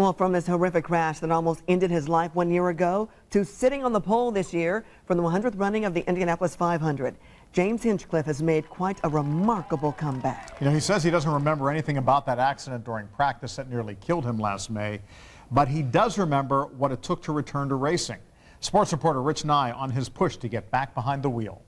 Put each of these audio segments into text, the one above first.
Well, from his horrific crash that almost ended his life 1 year ago to sitting on the pole this year from the 100th running of the Indianapolis 500, James Hinchcliffe has made quite a remarkable comeback. You know, he says he doesn't remember anything about that accident during practice that nearly killed him last May, but he does remember what it took to return to racing. Sports reporter Rich Nye on his push to get back behind the wheel.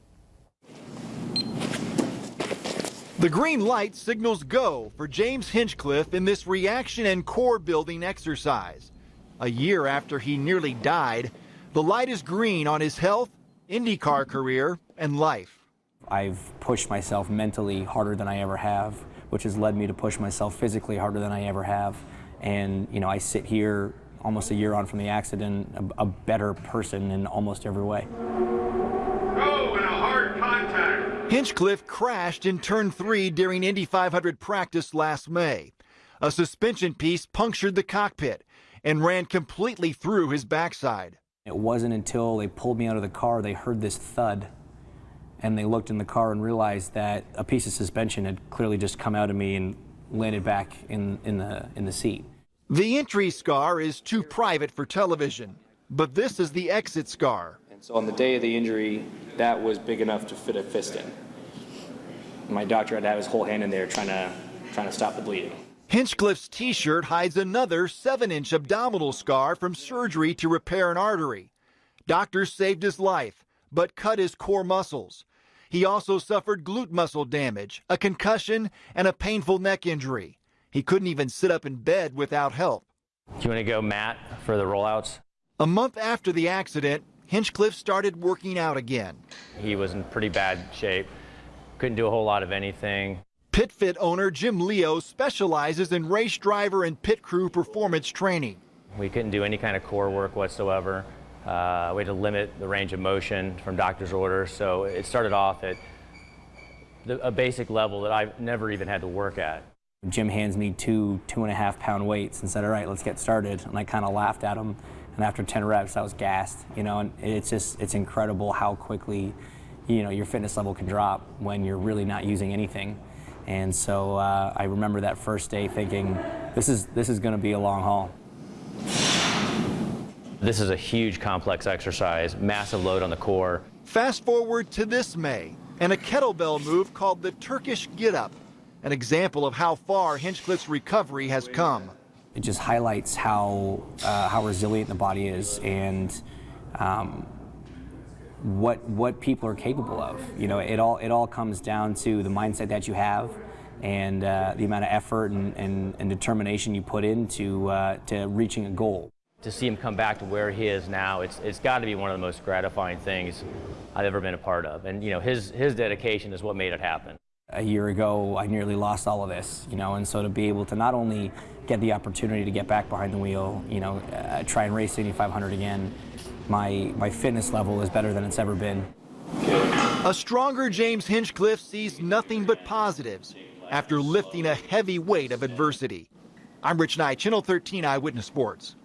The green light signals go for James Hinchcliffe in this reaction and core building exercise. A year after he nearly died, the light is green on his health, IndyCar career, and life. I've pushed myself mentally harder than I ever have, which has led me to push myself physically harder than I ever have. And, you know, I sit here almost a year on from the accident, a better person in almost every way. Go and a hard contact. Hinchcliffe crashed in turn 3 during Indy 500 practice last May. A suspension piece punctured the cockpit and ran completely through his backside. It wasn't until they pulled me out of the car they heard this thud, and they looked in the car and realized that a piece of suspension had clearly just come out of me and landed back in the seat. The entry scar is too private for television, but this is the exit scar. And so on the day of the injury, that was big enough to fit a fist in. My doctor had to have his whole hand in there trying to stop the bleeding. Hinchcliffe's t-shirt hides another 7-inch abdominal scar from surgery to repair an artery. Doctors saved his life, but cut his core muscles. He also suffered glute muscle damage, a concussion, and a painful neck injury. He couldn't even sit up in bed without help. Do you want to go, Matt, for the rollouts? A month after the accident, Hinchcliffe started working out again. He was in pretty bad shape. Couldn't do a whole lot of anything. PitFit owner Jim Leo specializes in race driver and pit crew performance training. We couldn't do any kind of core work whatsoever. We had to limit the range of motion from doctor's orders, so it started off at a basic level that I've never even had to work at. Jim hands me two 2.5-pound weights and said, "All right, let's get started." And I kind of laughed at him. And after 10 reps, I was gassed, you know, and it's incredible how quickly, you know, your fitness level can drop when you're really not using anything. And so I remember that first day thinking, this is going to be a long haul. This is a huge complex exercise, massive load on the core. Fast forward to this May, and a kettlebell move called the Turkish Get-Up, an example of how far Hinchcliffe's recovery has come. It just highlights how resilient the body is and what people are capable of. You know, it all comes down to the mindset that you have and the amount of effort and determination you put into to reaching a goal. To see him come back to where he is now, it's got to be one of the most gratifying things I've ever been a part of. And you know, his dedication is what made it happen. A year ago, I nearly lost all of this, you know, and so to be able to not only get the opportunity to get back behind the wheel, you know, try and race Indy 500 again, my fitness level is better than it's ever been. A stronger James Hinchcliffe sees nothing but positives after lifting a heavy weight of adversity. I'm Rich Nye, Channel 13 Eyewitness Sports.